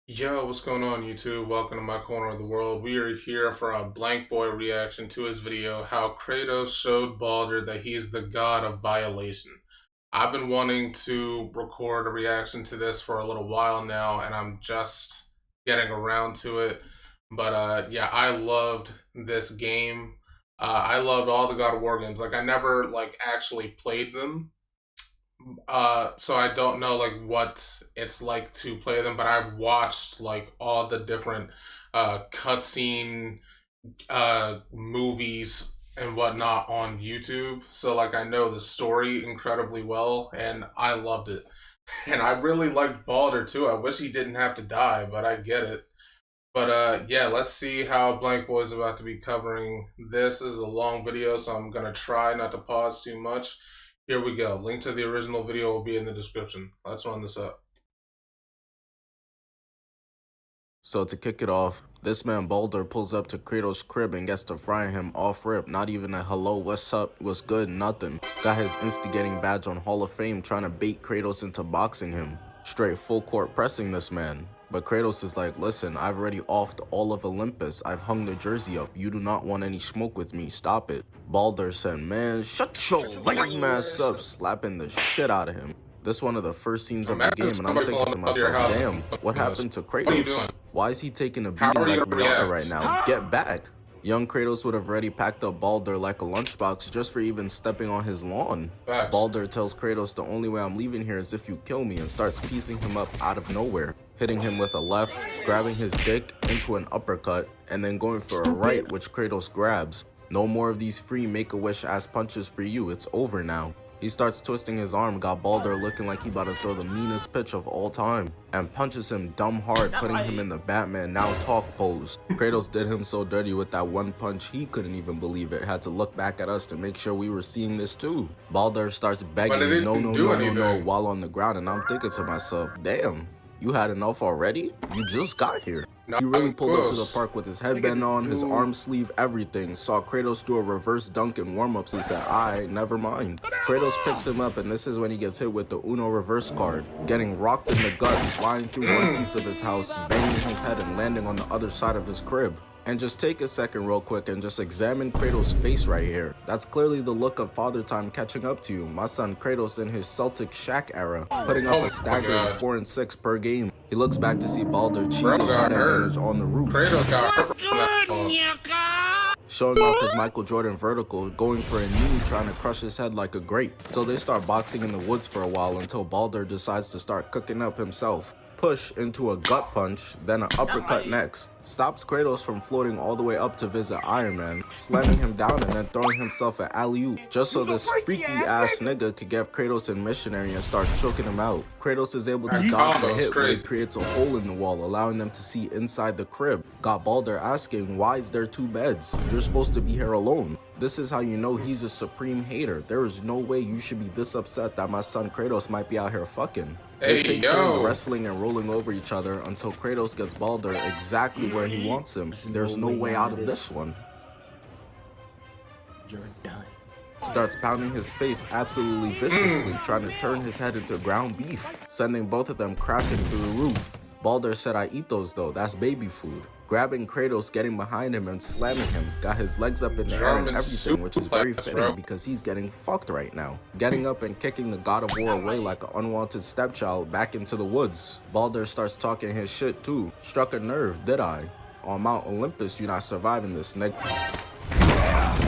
Yo, what's going on YouTube? Welcome to my corner of the world. We are here for a BlankBoy reaction to his video, how Kratos showed Baldur that he's the god of violation. I've been wanting to record a reaction to this for a little while now, and I'm just getting around to it. But yeah, I loved this game. I loved all the God of War games. Like I never actually played them, so I don't know what it's like to play them, but I've watched like all the different cutscene movies and whatnot on YouTube. So like I know the story incredibly well, and I loved it. And I really liked Baldur too. I wish he didn't have to die, but I get it. But yeah, let's see how Blank Boy is about to be covering this. This is a long video, so I'm gonna try not to pause too much. Here we go. Link to the original video will be in the description. Let's run this up. So to kick it off, this man Baldur pulls up to Kratos' crib and gets to frying him off rip. Not even a hello, what's up, what's good, nothing. Got his instigating badge on Hall of Fame trying to bait Kratos into boxing him. Straight full court pressing this man. But Kratos is like, listen, I've already offed all of Olympus. I've hung the jersey up. You do not want any smoke with me. Stop it. Baldur said, man, shut your lame ass up, slapping the shit out of him. This one of the first scenes of the game, and I'm thinking to myself, damn, what happened to Kratos? Why is he taking a beating like Rihanna right now? Get back. Young Kratos would have already packed up Baldur like a lunchbox just for even stepping on his lawn. Baldur tells Kratos the only way I'm leaving here is if you kill me, and starts piecing him up out of nowhere, hitting him with a left, grabbing his dick into an uppercut, and then going for a right, which Kratos grabs. No more of these free make-a-wish ass punches for you, it's over now. He starts twisting his arm, got Baldur looking like he about to throw the meanest pitch of all time, and punches him dumb hard, putting him in the Batman Now Talk pose. Kratos did him so dirty with that one punch, he couldn't even believe it. Had to look back at us to make sure we were seeing this too. Baldur starts begging no while on the ground, and I'm thinking to myself, damn, you had enough already? You just got here. He really pulled up to the park with his headband on, his arm sleeve, everything. Saw Kratos do a reverse dunk in warm-ups and said, aight, never mind. Kratos picks him up, and this is when he gets hit with the Uno reverse card, getting rocked in the gut, flying through one piece of his house, banging his head and landing on the other side of his crib. And just take a second real quick and just examine Kratos' face right here. That's clearly the look of father time catching up to you. My son Kratos in his Celtic Shaq era, putting up a staggering 4 and 6 per game. He looks back to see Baldur cheesing head advantage on the roof. Kratos got hurt. Showing off his Michael Jordan vertical, going for a knee, trying to crush his head like a grape. So they start boxing in the woods for a while until Baldur decides to start cooking up himself. Push into a gut punch, then an uppercut next. Stops Kratos from floating all the way up to visit Iron Man, slamming him down and then throwing himself an alley-oop, just so this freaky ass nigga could get Kratos in missionary and start choking him out. Kratos is able to dodge the hit where he creates a hole in the wall, allowing them to see inside the crib. Got Baldur asking, why is there 2 beds? You're supposed to be here alone. This is how you know he's a supreme hater. There is no way you should be this upset that my son Kratos might be out here fucking. They take turns wrestling and rolling over each other until Kratos gets Baldur exactly where he wants him. There's no way out of this one. You're done. Starts pounding his face absolutely viciously, trying to turn his head into ground beef, sending both of them crashing through the roof. Baldur said, I eat those though, that's baby food. Grabbing Kratos, getting behind him and slamming him, got his legs up in the air and everything, which is very fitting because he's getting fucked right now. Getting up and kicking the God of War away like an unwanted stepchild back into the woods. Baldur starts talking his shit too. Struck a nerve, did I? On Mount Olympus, you're not surviving this, nigga.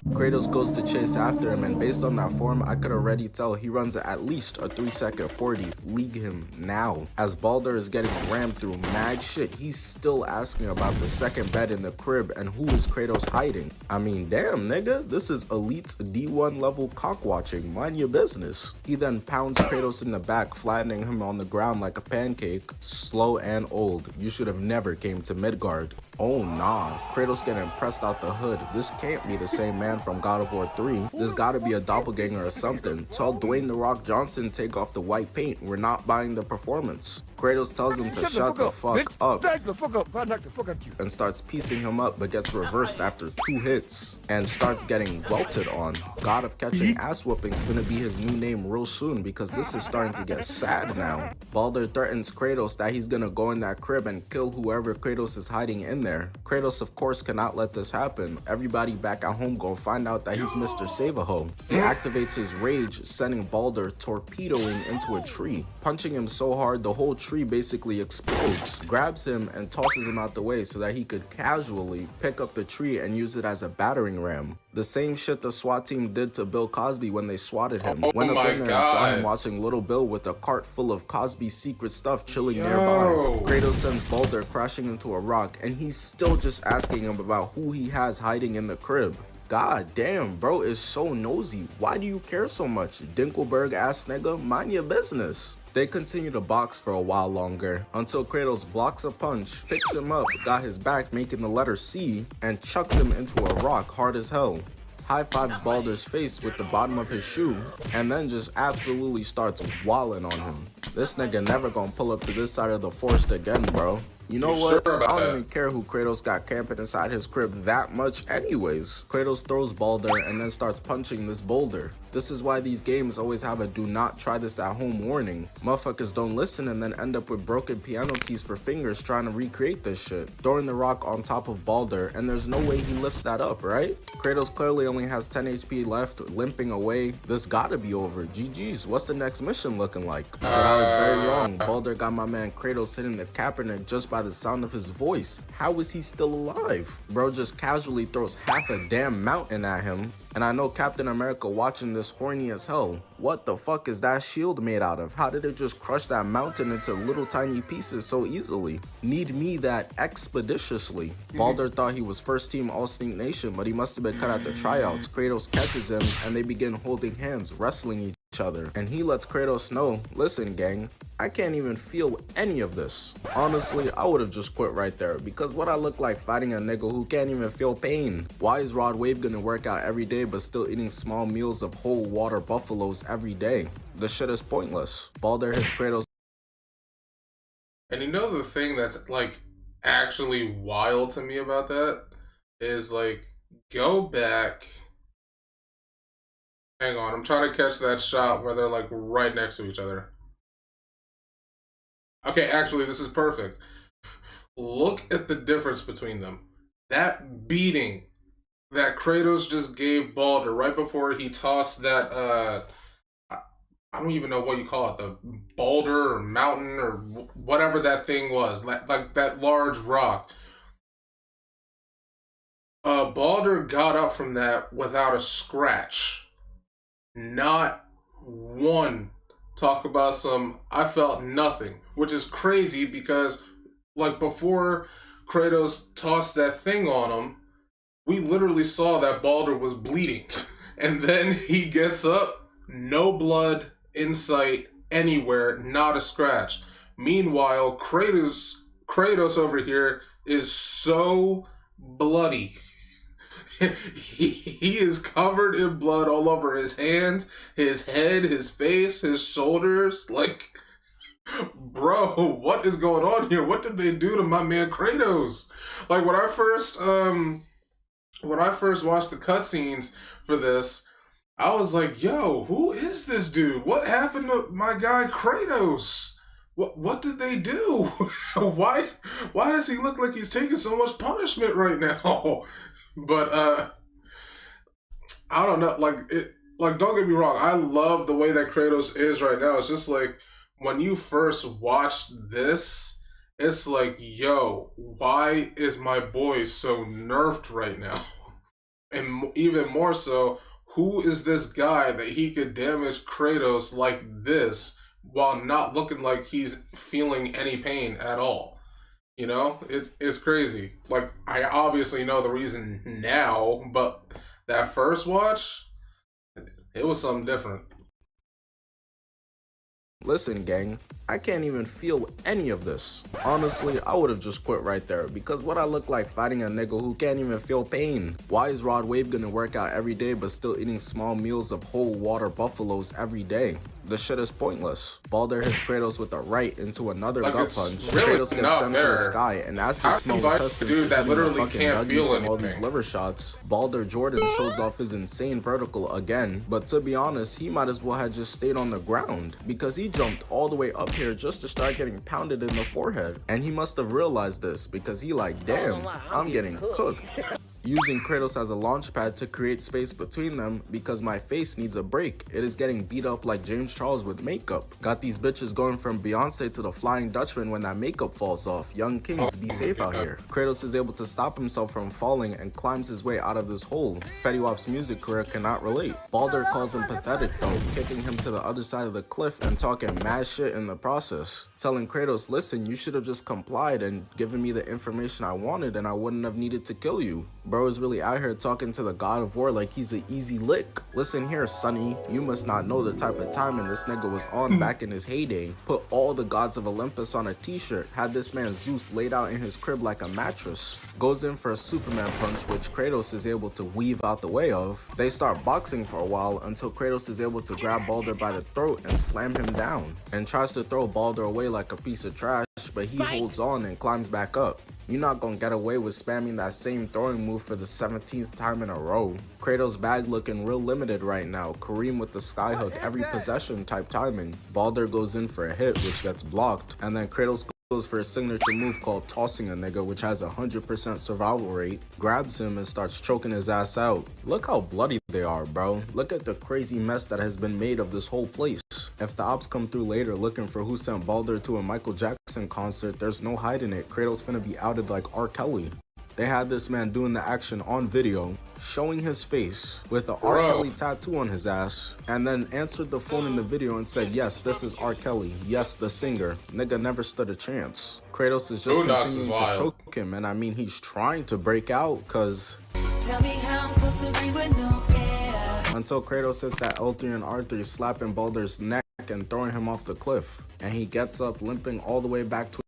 Kratos goes to chase after him, and based on that form, I could already tell he runs at least a 3-second 40. League him now. As Baldur is getting rammed through mad shit, he's still asking about the second bed in the crib and who is Kratos hiding. I mean, damn nigga, this is elite D1 level cock watching, mind your business. He then pounds Kratos in the back, flattening him on the ground like a pancake. Slow and old. You should have never came to Midgard. Oh nah, Kratos getting pressed out the hood. This can't be the same man from God of War 3. This gotta be a doppelganger or something. Tell Dwayne "The Rock" Johnson take off the white paint. We're not buying the performance. Kratos tells him to shut the fuck up Back the fuck up. If I knock the fuck out you. and starts piecing him up, but gets reversed after 2 hits and starts getting welted on. God of catching ass whoopings gonna be his new name real soon, because this is starting to get sad now. Baldur threatens Kratos that he's gonna go in that crib and kill whoever Kratos is hiding in there. Kratos of course cannot let this happen. Everybody back at home gonna find out that he's Mr. Save-A-Ho. He activates his rage, sending Baldur torpedoing into a tree, punching him so hard the whole tree basically explodes, grabs him and tosses him out the way so that he could casually pick up the tree and use it as a battering ram. The same shit the SWAT team did to Bill Cosby when they swatted him. Went up in there and saw him watching Little Bill with a cart full of Cosby's secret stuff chilling nearby. Kratos sends Baldur crashing into a rock, and he's still just asking him about who he has hiding in the crib. God damn, bro is so nosy. Why do you care so much? Dinkelberg ass nigga, mind your business. They continue to box for a while longer, until Kratos blocks a punch, picks him up, got his back making the letter C, and chucks him into a rock hard as hell. High fives Baldur's face with the bottom of his shoe, and then just absolutely starts wallin' on him. This nigga never gonna pull up to this side of the forest again, bro. You know what? I don't even care who Kratos got camping inside his crib that much anyways. Kratos throws Baldur and then starts punching this boulder. This is why these games always have a do not try this at home warning. Motherfuckers don't listen and then end up with broken piano keys for fingers trying to recreate this shit. Throwing the rock on top of Baldur, and there's no way he lifts that up, right? Kratos clearly only has 10 HP left, limping away. This gotta be over. GG's. What's the next mission looking like? But I was very wrong. Baldur got my man Kratos hitting the Kaepernick just by the sound of his voice. How is he still alive? Bro just casually throws half a damn mountain at him. And I know Captain America watching this horny as hell. What the fuck is that shield made out of? How did it just crush that mountain into little tiny pieces so easily? Need me that expeditiously. Baldur thought he was first team All Sneak Nation, but he must have been cut at the tryouts. Kratos catches him and they begin holding hands, wrestling each other. And he lets Kratos know, listen gang, I can't even feel any of this. Honestly, I would have just quit right there, because what I look like fighting a nigga who can't even feel pain? Why is Rod Wave gonna work out every day but still eating small meals of whole water buffaloes every day? This shit is pointless. Baldur hits Kratos. And you know the thing that's like actually wild to me about that is like, go back. Hang on, I'm trying to catch that shot where they're like right next to each other. Okay, actually, this is perfect. Look at the difference between them. That beating that Kratos just gave Baldur right before he tossed that, I don't even know what you call it, the boulder or mountain or whatever that thing was, like that large rock. Baldur got up from that without a scratch. Not one. Talk about some, I felt nothing, which is crazy because like before Kratos tossed that thing on him, we literally saw that Baldur was bleeding. And then he gets up, no blood in sight anywhere, not a scratch. Meanwhile, Kratos over here is so bloody. He is covered in blood all over his hands, his head, his face, his shoulders. Like, bro, what is going on here? What did they do to my man Kratos? Like when I first watched the cutscenes for this, I was like, yo, who is this dude? What happened to my guy Kratos? What did they do? Why does he look like he's taking so much punishment right now? But I don't know, like don't get me wrong, I love the way that Kratos is right now. It's just like when you first watched this, it's like, yo, why is my boy so nerfed right now? And even more so, who is this guy that he could damage Kratos like this while not looking like he's feeling any pain at all? You know, it's crazy. Like, I obviously know the reason now, but that first watch, it was something different. Listen gang, I can't even feel any of this. Honestly, I would have just quit right there, because what I look like fighting a nigga who can't even feel pain? Why is Rod Wave gonna work out every day but still eating small meals of whole water buffaloes every day? The shit is pointless. Baldur hits Kratos with a right into another Like, gut it's punch. really Kratos gets not sent to the fair. sky, and as How his do you small fight a intestines dude is that hitting the literally fucking can't Dougie feel from all these anything? liver shots, Baldur Jordan shows off his insane vertical again, but to be honest, he might as well have just stayed on the ground, because he jumped all the way up here just to start getting pounded in the forehead. And he must have realized this, because he like, damn, I'm getting cooked. Using Kratos as a launch pad to create space between them because my face needs a break. It is getting beat up like James Charles with makeup. Got these bitches going from Beyonce to the Flying Dutchman when that makeup falls off. Young kings, be safe out here. Kratos is able to stop himself from falling and climbs his way out of this hole. Fetty Wap's music career cannot relate. Baldur calls him pathetic though, kicking him to the other side of the cliff and talking mad shit in the process. Telling Kratos, listen, you should have just complied and given me the information I wanted and I wouldn't have needed to kill you. Bro is really out here talking to the god of war like he's an easy lick. Listen here, sonny, you must not know the type of timing this nigga was on back in his heyday. Put all the gods of Olympus on a t-shirt, had this man Zeus laid out in his crib like a mattress. Goes in for a Superman punch, which Kratos is able to weave out the way of. They start boxing for a while until Kratos is able to grab Baldur by the throat and slam him down, and tries to throw Baldur away like a piece of trash, but he holds on and climbs back up. You're not gonna get away with spamming that same throwing move for the 17th time in a row. Kratos' bag looking real limited right now. Kareem with the skyhook every possession type timing. Baldur goes in for a hit which gets blocked, and then Kratos goes for a signature move called tossing a nigga, which has a 100% survival rate, grabs him and starts choking his ass out. Look how bloody they are, bro. Look at the crazy mess that has been made of this whole place. If the ops come through later looking for who sent Baldur to a Michael Jackson concert, there's no hiding it. Kratos finna be outed like R. Kelly. They had this man doing the action on video, showing his face with a R. Kelly tattoo on his ass, and then answered the phone in the video and said, yes, this is R. Kelly. Yes, the singer. Nigga never stood a chance. Kratos is just continuing to choke him, and I mean, he's trying to break out, cause tell me how I'm supposed to breathe with no air. Until Kratos hits that L3 and R3, slapping Baldur's neck and throwing him off the cliff, and he gets up limping all the way back to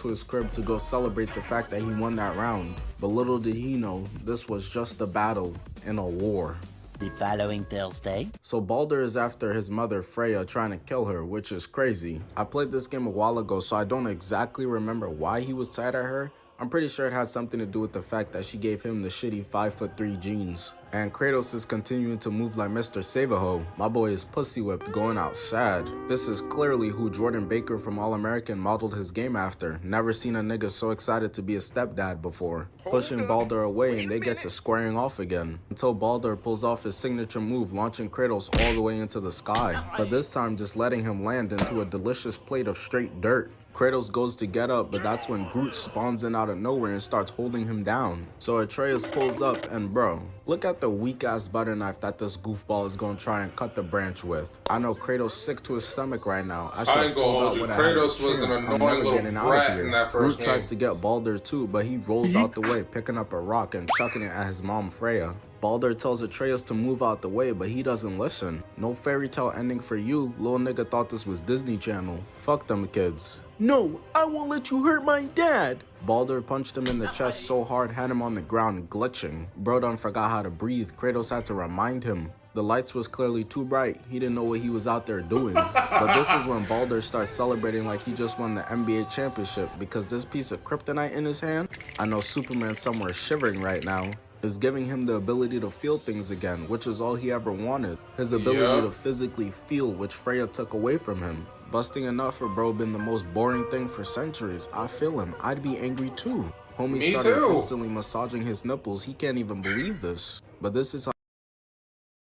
his crib to go celebrate the fact that he won that round. But little did he know, this was just a battle in a war. The following Thursday. So Baldur is after his mother Freya, trying to kill her, which is crazy. I played this game a while ago, so I don't exactly remember why he was tied at her. I'm pretty sure it had something to do with the fact that she gave him the shitty 5'3" jeans. And Kratos is continuing to move like Mr. Save-A-Ho. My boy is pussy whipped, going out sad. This is clearly who Jordan Baker from All American modeled his game after. Never seen a nigga so excited to be a stepdad before. Pushing Baldur away and they get to squaring off again, until Baldur pulls off his signature move, launching Kratos all the way into the sky. But this time just letting him land into a delicious plate of straight dirt. Kratos goes to get up, but that's when Groot spawns in out of nowhere and starts holding him down. So Atreus pulls up and bro, look at the weak ass butter knife that this goofball is gonna try and cut the branch with. I know Kratos sick to his stomach right now. I ain't gonna hold you. Kratos was an annoying little brat in that first game. Groot tries to get Baldur too, but he rolls out the way, picking up a rock and chucking it at his mom Freya. Baldur tells Atreus to move out the way, but he doesn't listen. No fairy tale ending for you. Little nigga thought this was Disney Channel. Fuck them kids. No, I won't let you hurt my dad. Baldur punched him in the chest so hard, had him on the ground glitching. Bro done forgot how to breathe. Kratos had to remind him. The lights was clearly too bright. He didn't know what he was out there doing. But this is when Baldur starts celebrating like he just won the NBA championship, because this piece of kryptonite in his hand, I know Superman somewhere shivering right now, is giving him the ability to feel things again, which is all he ever wanted. His ability to physically feel, which Freya took away from him. Busting a nut for bro been the most boring thing for centuries. I feel him. I'd be angry too. Homie started instantly massaging his nipples. He can't even believe this. But this is how.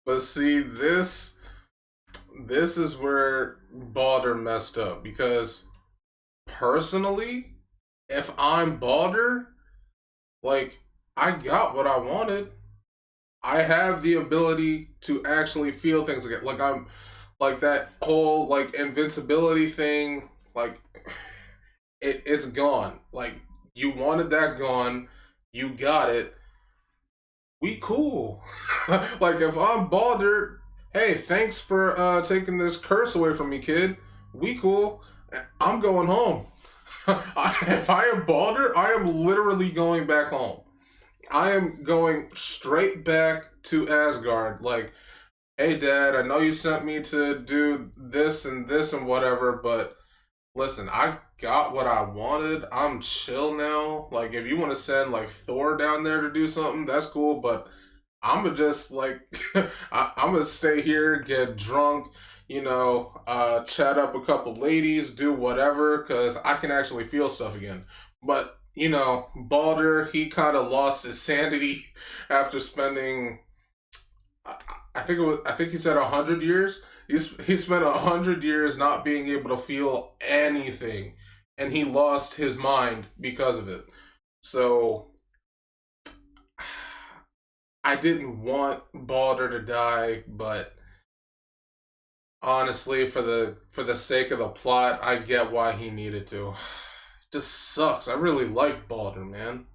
But see, this is where Baldur messed up, because personally, if I'm Baldur, like, I got what I wanted. I have the ability to actually feel things again. Like, I'm like that whole like invincibility thing, like it's gone. Like, you wanted that gone, you got it. We cool. Like, if I'm Baldur, hey, thanks for taking this curse away from me, kid. We cool. I'm going home. If I am Baldur, I am literally going back home. I am going straight back to Asgard. Like, hey dad, I know you sent me to do this and whatever, but listen, I got what I wanted. I'm chill now. Like, if you want to send like Thor down there to do something, that's cool. But I'm gonna just like, I'm gonna stay here, get drunk, chat up a couple ladies, do whatever, cause I can actually feel stuff again. But Baldur, he kind of lost his sanity after spending. I think it was. I think he said 100 years. He spent 100 years not being able to feel anything, and he lost his mind because of it. So I didn't want Baldur to die, but honestly, for the sake of the plot, I get why he needed to. It just sucks. I really like Baldur, man.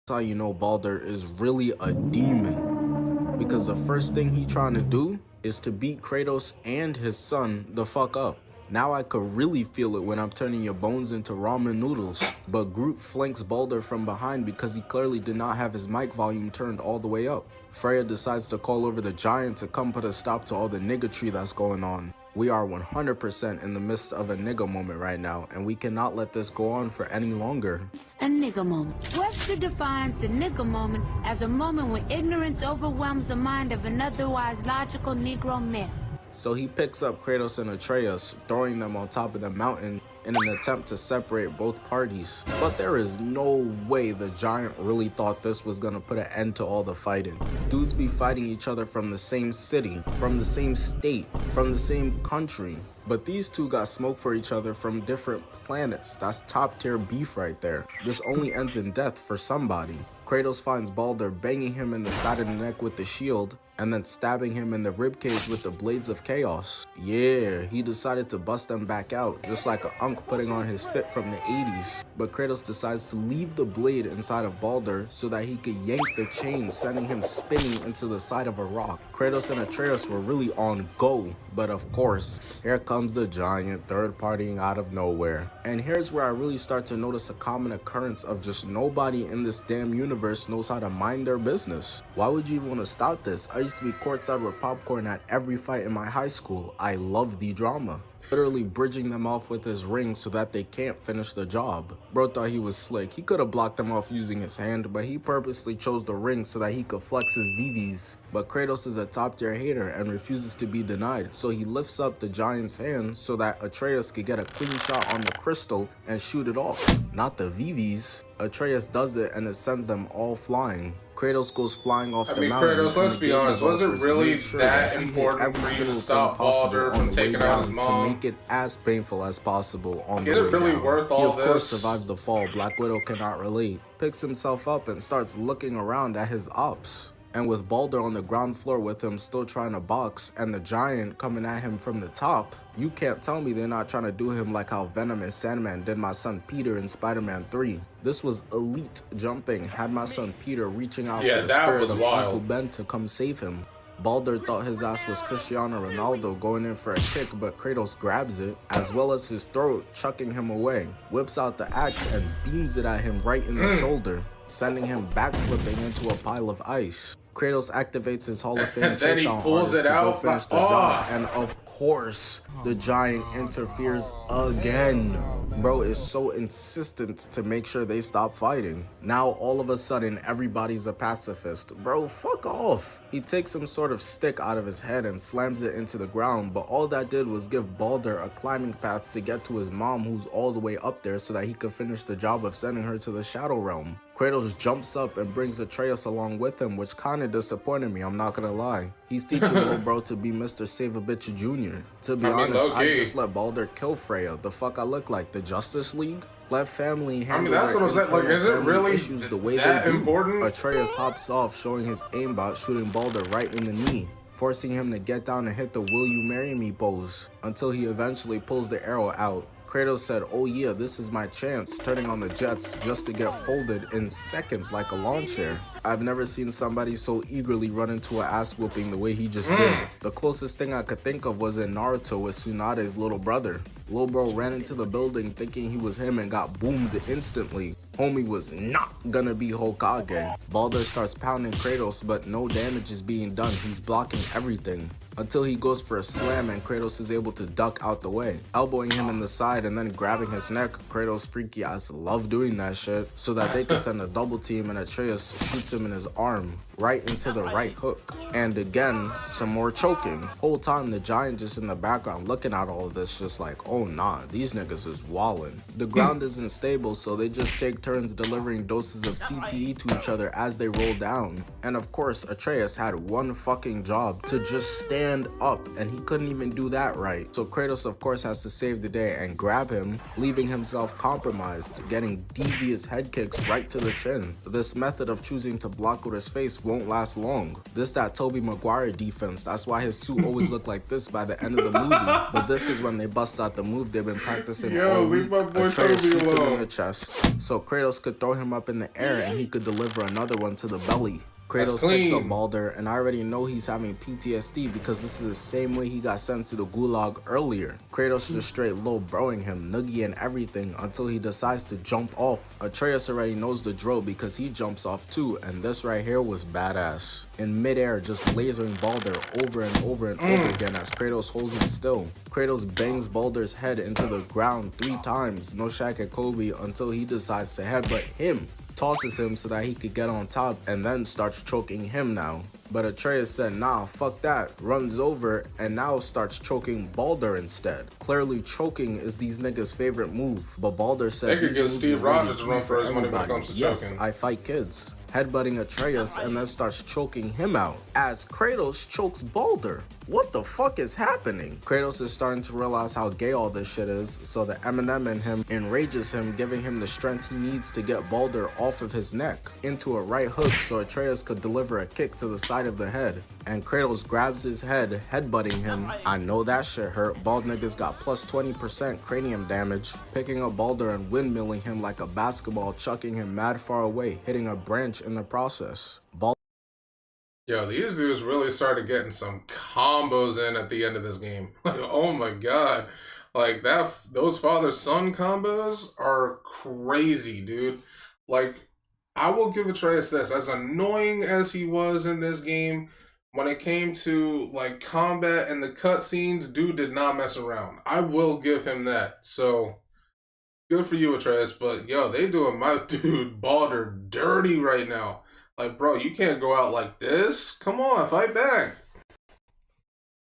That's how you know Baldur is really a demon. Because the first thing he trying to do is to beat Kratos and his son the fuck up. Now I could really feel it when I'm turning your bones into ramen noodles. But Groot flanks Baldur from behind because he clearly did not have his mic volume turned all the way up. Freya decides to call over the giant to come put a stop to all the niggatry that's going on. We are 100% in the midst of a nigga moment right now, and we cannot let this go on for any longer. A nigga moment. Webster defines the nigga moment as a moment when ignorance overwhelms the mind of an otherwise logical Negro male. So he picks up Kratos and Atreus, throwing them on top of the mountain in an attempt to separate both parties. But there is no way the giant really thought this was gonna put an end to all the fighting. Dudes be fighting each other from the same city, from the same state, from the same country. But these two got smoke for each other from different planets. That's top tier beef right there. This only ends in death for somebody. Kratos finds Baldur banging him in the side of the neck with the shield, and then stabbing him in the ribcage with the blades of chaos. Yeah, he decided to bust them back out, just like a unk putting on his fit from the 80s. But Kratos decides to leave the blade inside of Baldur so that he could yank the chain, sending him spinning into the side of a rock. Kratos and Atreus were really on go, but of course, here comes the giant third partying out of nowhere. And here's where I really start to notice a common occurrence of just nobody in this damn universe knows how to mind their business. Why would you even want to stop this? I used to be courtside with popcorn at every fight in my high school. I love the drama. Literally bridging them off with his ring so that they can't finish the job. Bro thought he was slick. He could have blocked them off using his hand, but he purposely chose the ring so that he could flex his VVs. But Kratos is a top tier hater and refuses to be denied, so he lifts up the giant's hand so that Atreus could get a clean shot on the crystal and shoot it off. Not the VVs. Atreus does it and it sends them all flying. Kratos goes flying off the mountain. Kratos, let's be honest, was it really that important for you to stop Baldur from taking out his mom? To make it as painful as possible on the way down. Is it really worth all this? He of course survives the fall. Black Widow cannot relate. Picks himself up and starts looking around at his ops. And with Baldur on the ground floor with him still trying to box and the giant coming at him from the top, you can't tell me they're not trying to do him like how Venom and Sandman did my son Peter in Spider-Man 3. This was elite jumping, had my son Peter reaching out for the spirit of Uncle Ben to come save him. Baldur thought his ass was Cristiano Ronaldo going in for a kick, but Kratos grabs it, as well as his throat, chucking him away, whips out the axe and beams it at him right in the shoulder, sending him backflipping into a pile of ice. Kratos activates his Hall of Fame chase down artist to go finish the job, and of course, the giant interferes again. Bro is so insistent to make sure they stop fighting. Now all of a sudden, everybody's a pacifist. Bro, fuck off. He takes some sort of stick out of his head and slams it into the ground, but all that did was give Baldur a climbing path to get to his mom, who's all the way up there, so that he could finish the job of sending her to the Shadow Realm. Kratos jumps up and brings Atreus along with him, which kinda disappointed me, I'm not gonna lie. He's teaching little bro to be Mr. Save-A-Bitch Jr. To be honest, I just let Baldur kill Freya. The fuck I look like? The Justice League? Let family handle that's what I'm saying. Like, is it really issues the way that they do. important? Atreus hops off, showing his aimbot, shooting Baldur right in the knee, forcing him to get down and hit the "Will you marry me" pose, until he eventually pulls the arrow out. Kratos said, oh yeah, this is my chance, turning on the jets just to get folded in seconds like a lawn chair. I've never seen somebody so eagerly run into an ass whooping the way he just did. The closest thing I could think of was in Naruto with Tsunade's little brother. Lil bro ran into the building thinking he was him and got boomed instantly. Homie was not gonna be Hokage. Baldur starts pounding Kratos, but no damage is being done. He's blocking everything until he goes for a slam and Kratos is able to duck out the way, elbowing him in the side and then grabbing his neck. Kratos' freaky ass love doing that shit so that they can send a double team, and Atreus shoots him in his arm right into the right hook. And again, some more choking. Whole time the giant just in the background looking at all of this just like, oh nah, these niggas is wallin'. The ground isn't stable, so they just take turns delivering doses of CTE to each other as they roll down. And of course, Atreus had one fucking job, to just stand up, and he couldn't even do that right. So Kratos of course has to save the day and grab him, leaving himself compromised, getting devious head kicks right to the chin. This method of choosing to block with his face won't last long. This that Tobey Maguire defense, that's why his suit always looked like this by the end of the movie. But this is when they bust out the move they've been practicing all week. Leave my boy Atreus Toby shoots him in alone. the chest, so Kratos could throw him up in the air and he could deliver another one to the belly. Kratos picks up Baldur, and I already know he's having PTSD because this is the same way he got sent to the gulag earlier. Kratos just straight low broing him, noogie and everything, until he decides to jump off. Atreus already knows the drill because he jumps off too, and this right here was badass. In midair, just lasering Baldur over and over and over again as Kratos holds him still. Kratos bangs Baldur's head into the ground 3 times, no Shaq and Kobe, until he decides to headbutt him. Tosses him so that he could get on top and then starts choking him now. But Atreus said, nah, fuck that, runs over and now starts choking Baldur instead. Clearly choking is these niggas' favorite move, but Baldur said they could get Steve Rogers to run for his money when it comes to yes, choking. I fight kids. Headbutting Atreus and then starts choking him out as Kratos chokes Baldur. What the fuck is happening? Kratos is starting to realize how gay all this shit is, so the Eminem in him enrages him, giving him the strength he needs to get Baldur off of his neck into a right hook so Atreus could deliver a kick to the side of the head. And Kratos grabs his head, headbutting him. I know that shit hurt. Bald niggas got plus 20% cranium damage, picking up Baldur and windmilling him like a basketball, chucking him mad far away, hitting a branch in the process. Yo, these dudes really started getting some combos in at the end of this game. Like, oh my god. Like, those father-son combos are crazy, dude. Like, I will give Atreus this. As annoying as he was in this game, when it came to, like, combat and the cutscenes, dude did not mess around. I will give him that. So, good for you, Atreus. But, yo, they doing my dude Baldur dirty right now. Like, bro, you can't go out like this. Come on, fight back.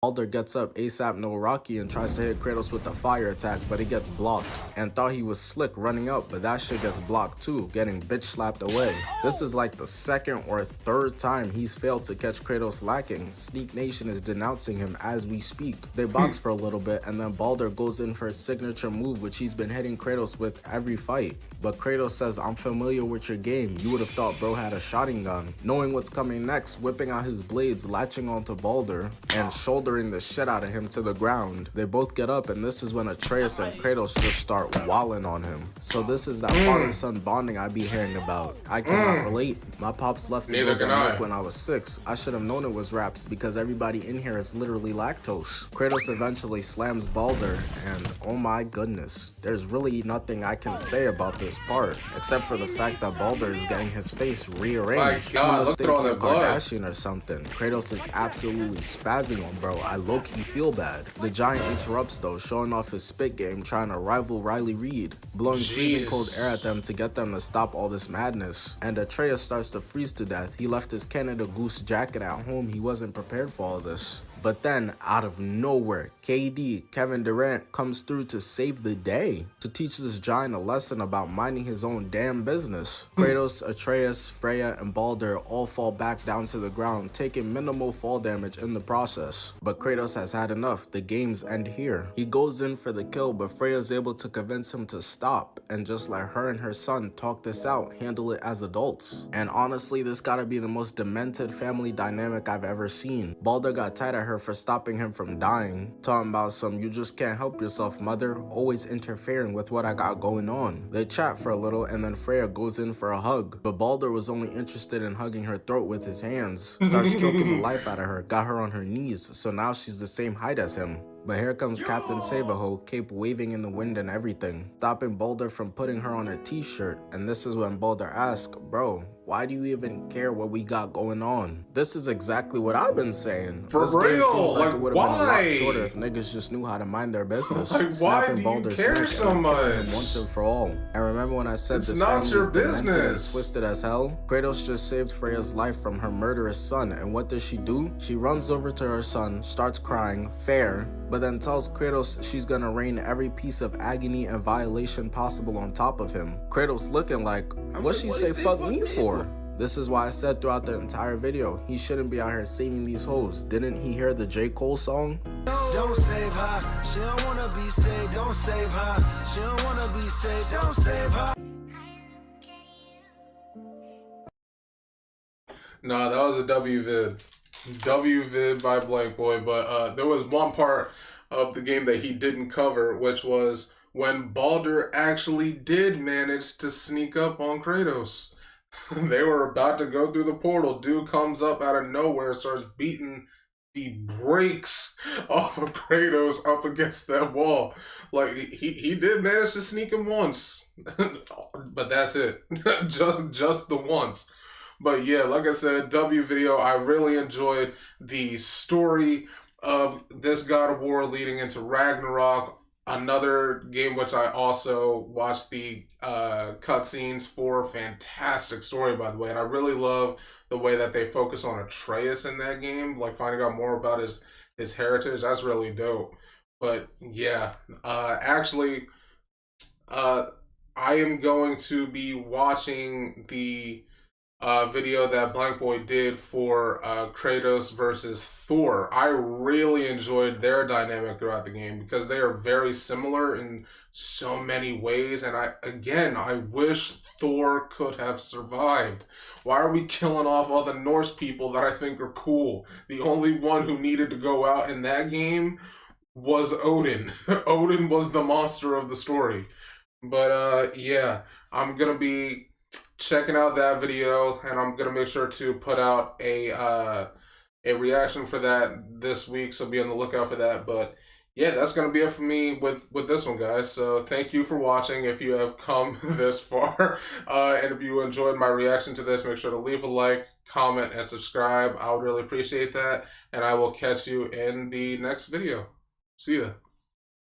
Baldur gets up ASAP no Rocky and tries to hit Kratos with a fire attack, but he gets blocked, and thought he was slick running up, but that shit gets blocked too, getting bitch slapped away. This is like the second or third time he's failed to catch Kratos lacking. Sneak Nation is denouncing him as we speak. They box for a little bit, and then Baldur goes in for his signature move, which he's been hitting Kratos with every fight. But Kratos says, I'm familiar with your game. You would have thought bro had a shotgun gun. Knowing what's coming next, whipping out his blades, latching onto Baldur, and shouldering the shit out of him to the ground. They both get up, and this is when Atreus and Kratos just start walling on him. So this is that father-son bonding I be hearing about. I cannot relate. My pops left to go to milk when I was 6. I should have known it was raps because everybody in here is literally lactose. Kratos eventually slams Baldur, and oh my goodness, there's really nothing I can say about this part, except for the fact that Baldur is getting his face rearranged. My God, look at all that blood. Kardashian or something. Kratos is absolutely spazzing on bro. I low-key feel bad. The giant interrupts though, showing off his spit game, trying to rival Riley Reid, blowing freezing cold air at them to get them to stop all this madness. And Atreus starts to freeze to death. He left his Canada Goose jacket at home. He wasn't prepared for all this. But then, out of nowhere, KD, Kevin Durant, comes through to save the day, to teach this giant a lesson about minding his own damn business. Kratos, Atreus, Freya, and Baldur all fall back down to the ground, taking minimal fall damage in the process. But Kratos has had enough. The games end here. He goes in for the kill, but Freya's able to convince him to stop, and just let her and her son talk this out, handle it as adults. And honestly, this gotta be the most demented family dynamic I've ever seen. Baldur got tired of her for stopping him from dying. Talking about some "you just can't help yourself, mother, always interfering with what I got going on." They chat for a little and then Freya goes in for a hug, but Baldur was only interested in hugging her throat with his hands. Starts choking the life out of her, got her on her knees, so now she's the same height as him. But here comes Captain Saberho, cape waving in the wind and everything, stopping Baldur from putting her on a t-shirt, and this is when Baldur asks, "Bro, why do you even care what we got going on?" This is exactly what I've been saying. For this real, game seems like like, it would have been a lot why? shorter if niggas just knew how to mind their business. Like, why Snapping do you Baldur's care neck so and killing him much? once and for all. And remember when I said It's this not family your is demented and business. twisted as hell? Kratos just saved Freya's life from her murderous son, and what does she do? She runs over to her son, starts crying, fair, but then tells Kratos she's gonna rain every piece of agony and violation possible on top of him. Kratos looking like, what'd she say fuck me for? This is why I said throughout the entire video, he shouldn't be out here saving these hoes. Didn't he hear the J. Cole song? Don't save her, she don't wanna be saved, don't save her, she don't wanna be saved, don't save her. Nah, that was a W vid. W vid by BlankBoy, but there was one part of the game that he didn't cover, which was when Baldur actually did manage to sneak up on Kratos. They were about to go through the portal. Dude comes up out of nowhere, starts beating the brakes off of Kratos up against that wall. Like, he did manage to sneak him once, but that's it. just the once. But yeah, like I said, W video, I really enjoyed the story of this God of War leading into Ragnarok. Another game which I also watched the cutscenes for. Fantastic story, by the way. And I really love the way that they focus on Atreus in that game. Like, finding out more about his heritage. That's really dope. But yeah, actually, I am going to be watching the video that BlankBoy did for Kratos versus Thor. I really enjoyed their dynamic throughout the game because they are very similar in so many ways. And I wish Thor could have survived. Why are we killing off all the Norse people that I think are cool? The only one who needed to go out in that game was Odin. Odin was the monster of the story. But yeah, I'm gonna be checking out that video, and I'm gonna make sure to put out a reaction for that this week, so be on the lookout for that. But yeah, that's gonna be it for me with this one, guys. So thank you for watching if you have come this far, and if you enjoyed my reaction to this, make sure to leave a like, comment, and subscribe. I would really appreciate that, and I will catch you in the next video. See ya.